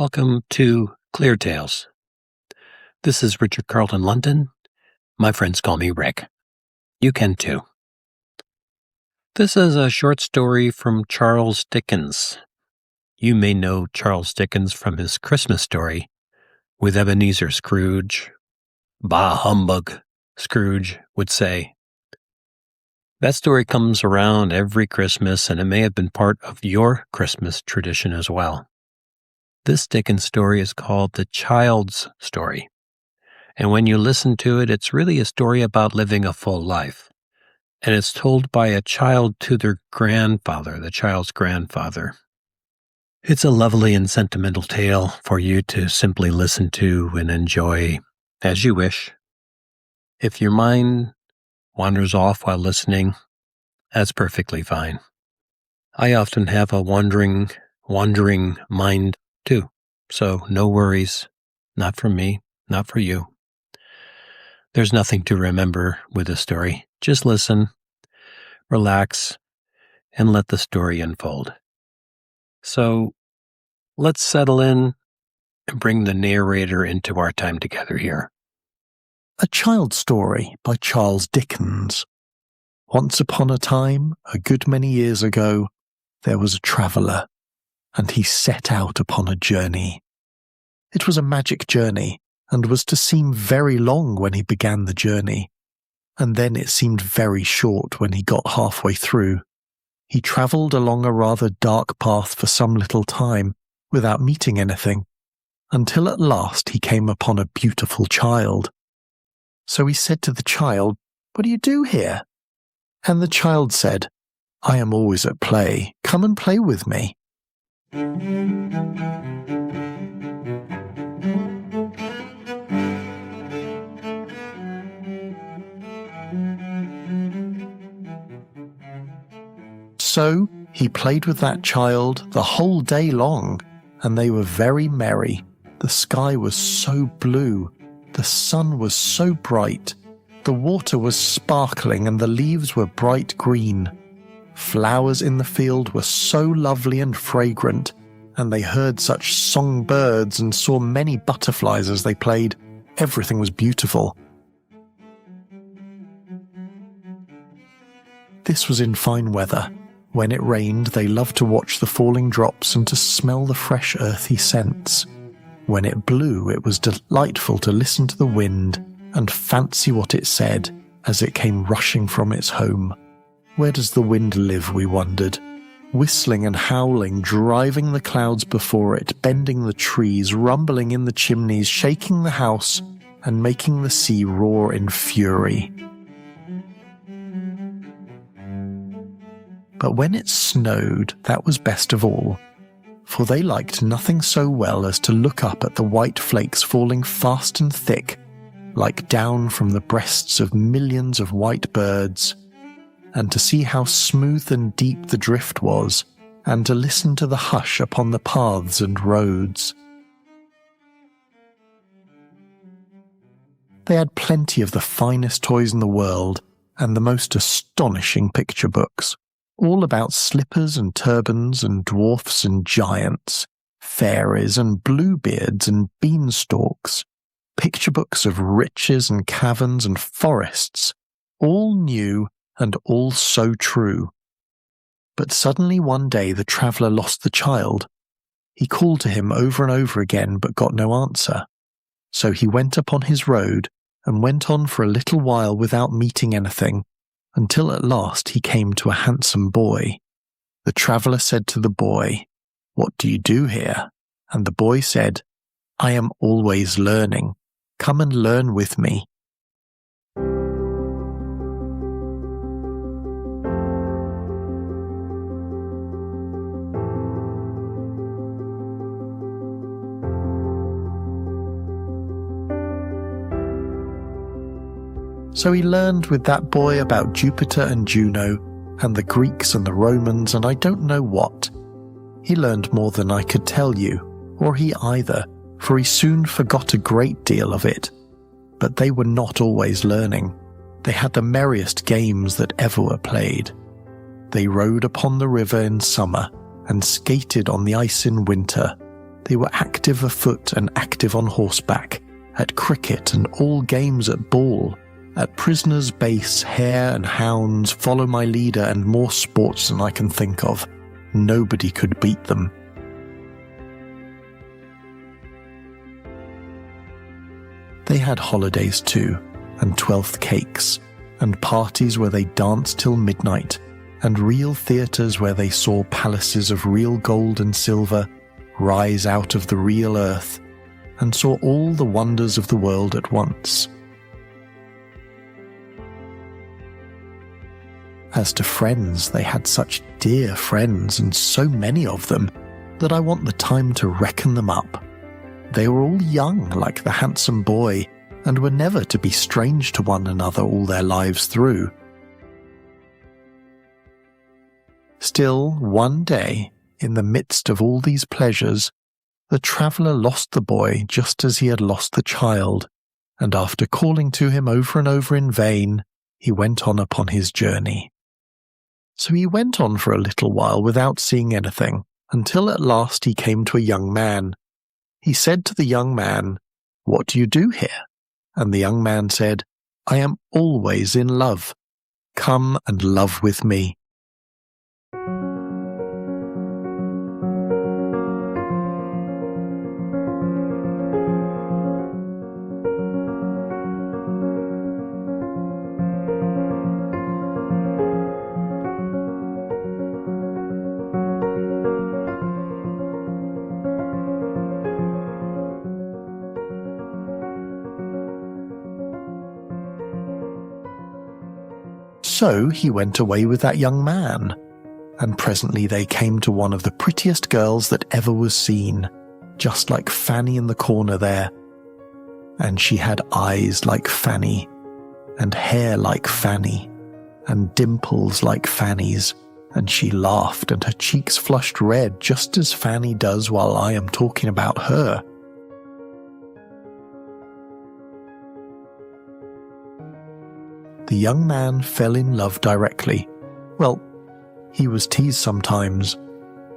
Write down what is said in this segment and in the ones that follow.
Welcome to ClearTales. This is Richard Carlton London. My friends call me Rick. You can too. This is a short story from Charles Dickens. You may know Charles Dickens from his Christmas story with Ebenezer Scrooge. Bah humbug, Scrooge would say. That story comes around every Christmas, and it may have been part of your Christmas tradition as well. This Dickens story is called The Child's Story. And when you listen to it, it's really a story about living a full life. And it's told by a child to their grandfather, the child's grandfather. It's a lovely and sentimental tale for you to simply listen to and enjoy as you wish. If your mind wanders off while listening, that's perfectly fine. I often have a wandering mind too. So no worries, not from me, not for you. There's nothing to remember with the story. Just listen, relax, and let the story unfold. So let's settle in and bring the narrator into our time together here. A Child's Story by Charles Dickens. Once upon a time, a good many years ago, there was a traveller, and he set out upon a journey. It was a magic journey, and was to seem very long when he began the journey, and then it seemed very short when he got halfway through. He travelled along a rather dark path for some little time, without meeting anything, until at last he came upon a beautiful child. So he said to the child, "What do you do here?" And the child said, "I am always at play. Come and play with me." So he played with that child the whole day long, and they were very merry. The sky was so blue, the sun was so bright, the water was sparkling, and the leaves were bright green. Flowers in the field were so lovely and fragrant, and they heard such songbirds and saw many butterflies as they played. Everything was beautiful. This was in fine weather. When it rained, they loved to watch the falling drops and to smell the fresh earthy scents. When it blew, it was delightful to listen to the wind and fancy what it said as it came rushing from its home. Where does the wind live, we wondered? Whistling and howling, driving the clouds before it, bending the trees, rumbling in the chimneys, shaking the house, and making the sea roar in fury. But when it snowed, that was best of all, for they liked nothing so well as to look up at the white flakes falling fast and thick, like down from the breasts of millions of white birds, and to see how smooth and deep the drift was, and to listen to the hush upon the paths and roads. They had plenty of the finest toys in the world, and the most astonishing picture books, all about slippers and turbans and dwarfs and giants, fairies and bluebeards and beanstalks, picture books of riches and caverns and forests, all new and all so true. But suddenly one day the traveller lost the child. He called to him over and over again, but got no answer. So he went upon his road and went on for a little while without meeting anything, until at last he came to a handsome boy. The traveller said to the boy, "What do you do here?" And the boy said, "I am always learning. Come and learn with me." So he learned with that boy about Jupiter and Juno, and the Greeks and the Romans, and I don't know what. He learned more than I could tell you, or he either, for he soon forgot a great deal of it. But they were not always learning. They had the merriest games that ever were played. They rode upon the river in summer, and skated on the ice in winter. They were active afoot and active on horseback, at cricket and all games at ball, at prisoners' base, hare and hounds, follow my leader, and more sports than I can think of. Nobody could beat them. They had holidays too, and 12th cakes, and parties where they danced till midnight, and real theatres where they saw palaces of real gold and silver rise out of the real earth, and saw all the wonders of the world at once. As to friends, they had such dear friends, and so many of them, that I want the time to reckon them up. They were all young like the handsome boy, and were never to be strange to one another all their lives through. Still, one day, in the midst of all these pleasures, the traveller lost the boy just as he had lost the child, and after calling to him over and over in vain, he went on upon his journey. So he went on for a little while without seeing anything, until at last he came to a young man. He said to the young man, "What do you do here?" And the young man said, "I am always in love. Come and love with me." So he went away with that young man, and presently they came to one of the prettiest girls that ever was seen, just like Fanny in the corner there. And she had eyes like Fanny, and hair like Fanny, and dimples like Fanny's, and she laughed, and her cheeks flushed red just as Fanny does while I am talking about her. The young man fell in love directly. Well, he was teased sometimes,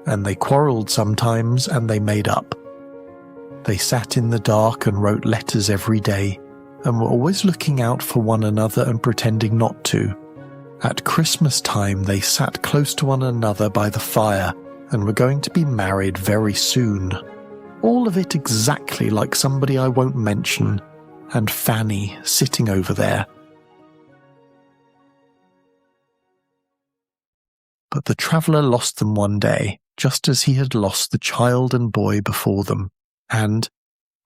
and they quarrelled sometimes, and they made up. They sat in the dark and wrote letters every day, and were always looking out for one another and pretending not to. At Christmas time they sat close to one another by the fire, and were going to be married very soon. All of it exactly like somebody I won't mention, and Fanny sitting over there. But the traveller lost them one day, just as he had lost the child and boy before them, and,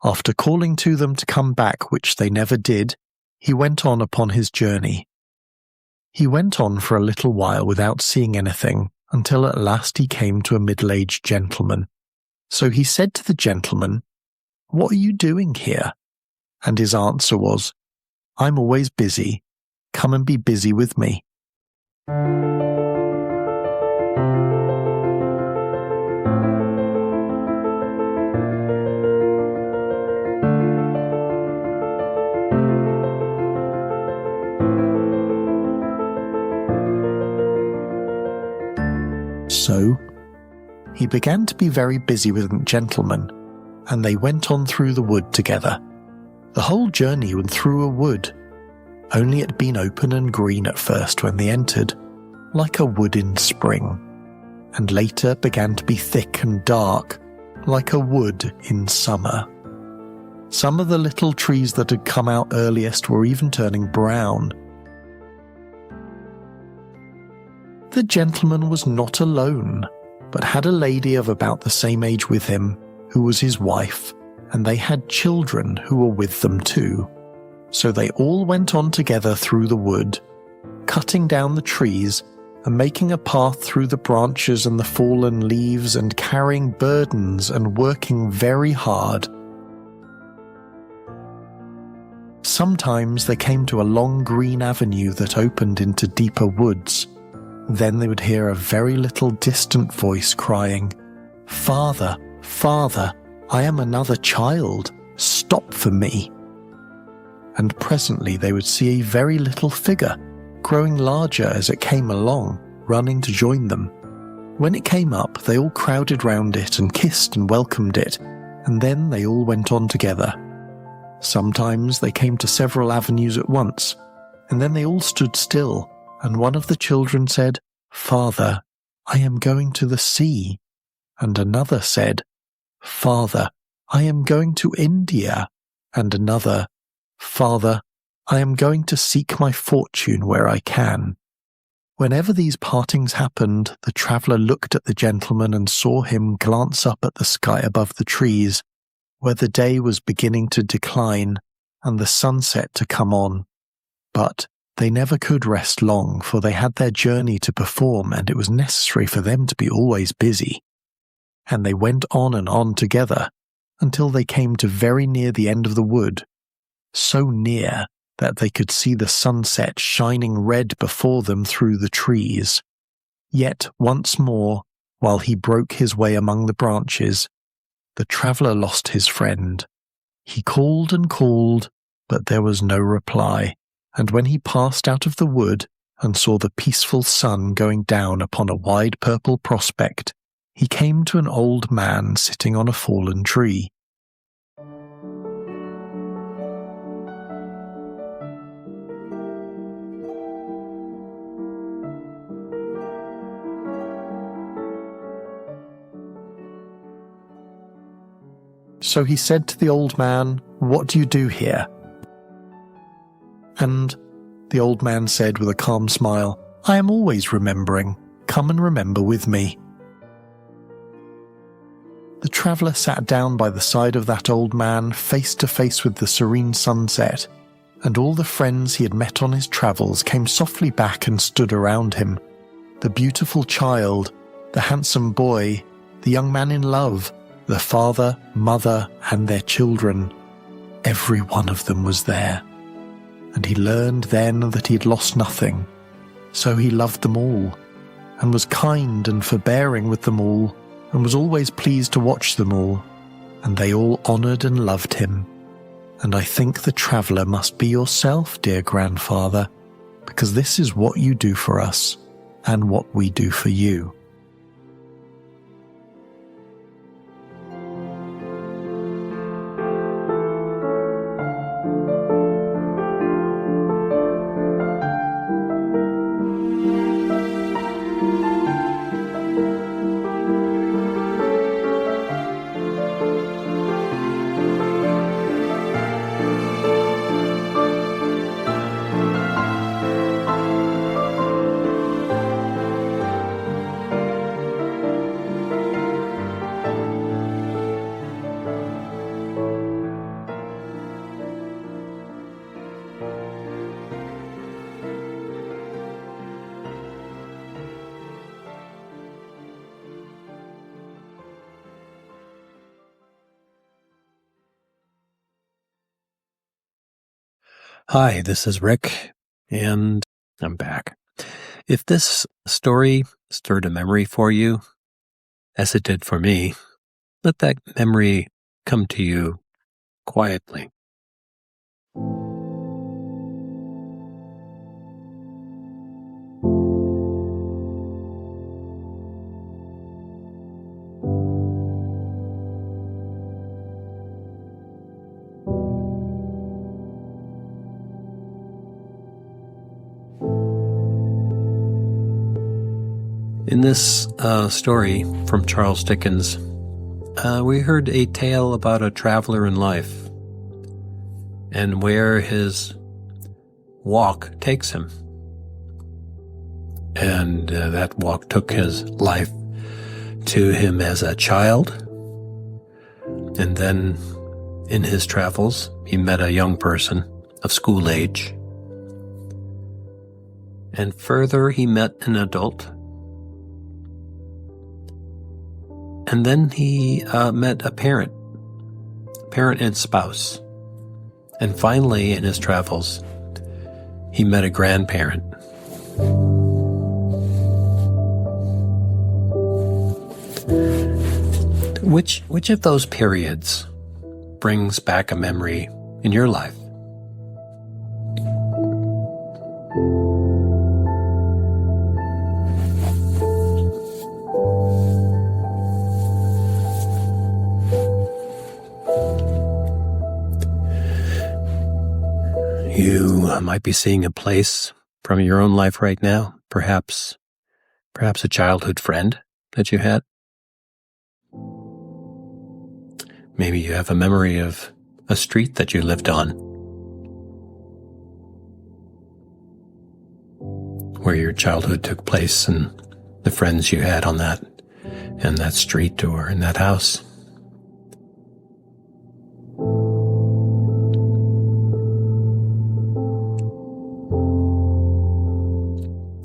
after calling to them to come back, which they never did, he went on upon his journey. He went on for a little while without seeing anything, until at last he came to a middle-aged gentleman. So he said to the gentleman, "What are you doing here?" And his answer was, "I'm always busy. Come and be busy with me." So he began to be very busy with the gentleman, and they went on through the wood together. The whole journey went through a wood, only it had been open and green at first when they entered, like a wood in spring, and later began to be thick and dark, like a wood in summer. Some of the little trees that had come out earliest were even turning brown. The gentleman was not alone, but had a lady of about the same age with him, who was his wife, and they had children who were with them too. So they all went on together through the wood, cutting down the trees and making a path through the branches and the fallen leaves, and carrying burdens and working very hard. Sometimes they came to a long green avenue that opened into deeper woods. Then they would hear a very little distant voice crying, "Father, Father, I am another child. Stop for me." And presently they would see a very little figure, growing larger as it came along, running to join them. When it came up, they all crowded round it and kissed and welcomed it, and then they all went on together. Sometimes they came to several avenues at once, and then they all stood still, and one of the children said, "Father, I am going to the sea," and another said, "Father, I am going to India," and another, "Father, I am going to seek my fortune where I can." Whenever these partings happened, the traveller looked at the gentleman and saw him glance up at the sky above the trees, where the day was beginning to decline and the sunset to come on. But they never could rest long, for they had their journey to perform, and it was necessary for them to be always busy. And they went on and on together, until they came to very near the end of the wood, so near that they could see the sunset shining red before them through the trees. Yet once more, while he broke his way among the branches, the traveller lost his friend. He called and called, but there was no reply, and when he passed out of the wood and saw the peaceful sun going down upon a wide purple prospect, he came to an old man sitting on a fallen tree. So he said to the old man, "What do you do here?" And the old man said with a calm smile, "I am always remembering. Come and remember with me." The traveller sat down by the side of that old man, face to face with the serene sunset, and all the friends he had met on his travels came softly back and stood around him. The beautiful child, the handsome boy, the young man in love, the father, mother, and their children. Every one of them was there. And he learned then that he had lost nothing. So he loved them all, and was kind and forbearing with them all, and was always pleased to watch them all, and they all honoured and loved him. And I think the traveller must be yourself, dear grandfather, because this is what you do for us, and what we do for you. Hi, this is Rick, and I'm back. If this story stirred a memory for you, as it did for me, let that memory come to you quietly. In this story from Charles Dickens, we heard a tale about a traveler in life and where his walk takes him. And that walk took his life to him as a child. And then in his travels, he met a young person of school age. And further, he met an adult. And then he met a parent and spouse. And finally, in his travels, he met a grandparent. Which of those periods brings back a memory in your life? You might be seeing a place from your own life right now, perhaps a childhood friend that you had. Maybe you have a memory of a street that you lived on, where your childhood took place and the friends you had on that street or in that house.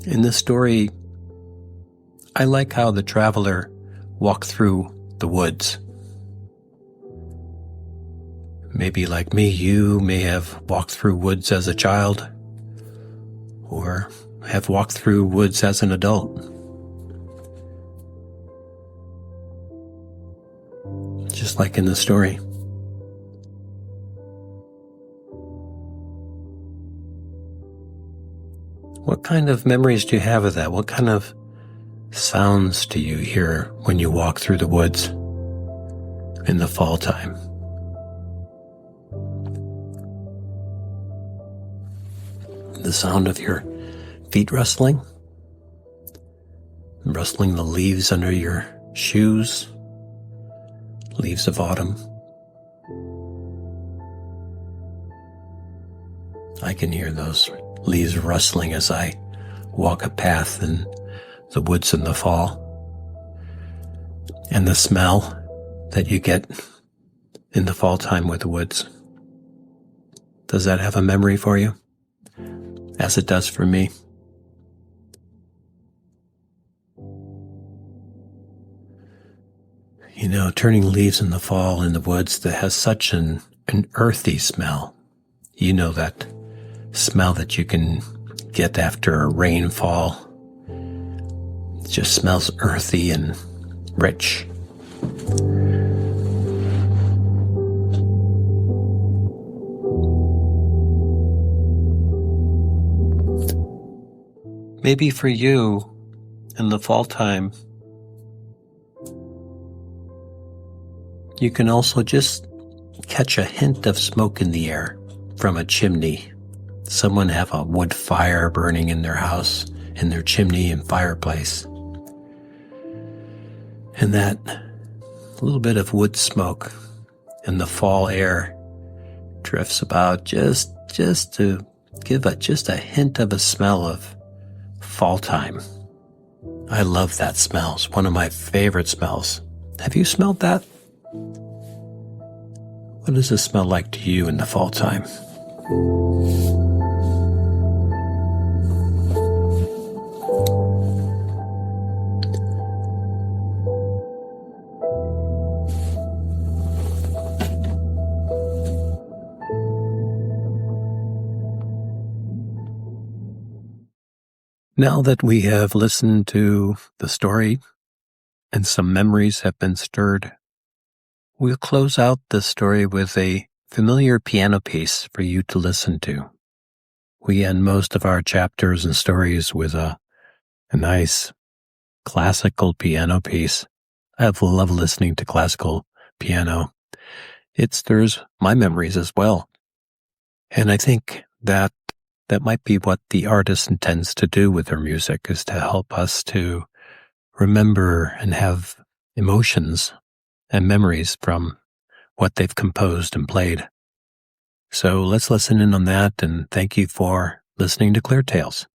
In this story, I like how the traveler walked through the woods. Maybe like me, you may have walked through woods as a child, or have walked through woods as an adult. Just like in the story. What kind of memories do you have of that? What kind of sounds do you hear when you walk through the woods in the fall time? The sound of your feet rustling the leaves under your shoes, leaves of autumn. I can hear those leaves rustling as I walk a path in the woods in the fall. And the smell that you get in the fall time with the woods. Does that have a memory for you? As it does for me. You know, turning leaves in the fall in the woods that has such an earthy smell. You know that smell that you can get after a rainfall. It just smells earthy and rich. Maybe for you, in the fall time, you can also just catch a hint of smoke in the air from a chimney. Someone have a wood fire burning in their house, in their chimney and fireplace. And that little bit of wood smoke in the fall air drifts about just to give just a hint of a smell of fall time. I love that smell. It's one of my favorite smells. Have you smelled that? What does it smell like to you in the fall time? Now that we have listened to the story and some memories have been stirred, we'll close out this story with a familiar piano piece for you to listen to. We end most of our chapters and stories with a nice classical piano piece. I love listening to classical piano. It stirs my memories as well. And I think that might be what the artist intends to do with their music, is to help us to remember and have emotions and memories from what they've composed and played. So let's listen in on that, and thank you for listening to ClearTales.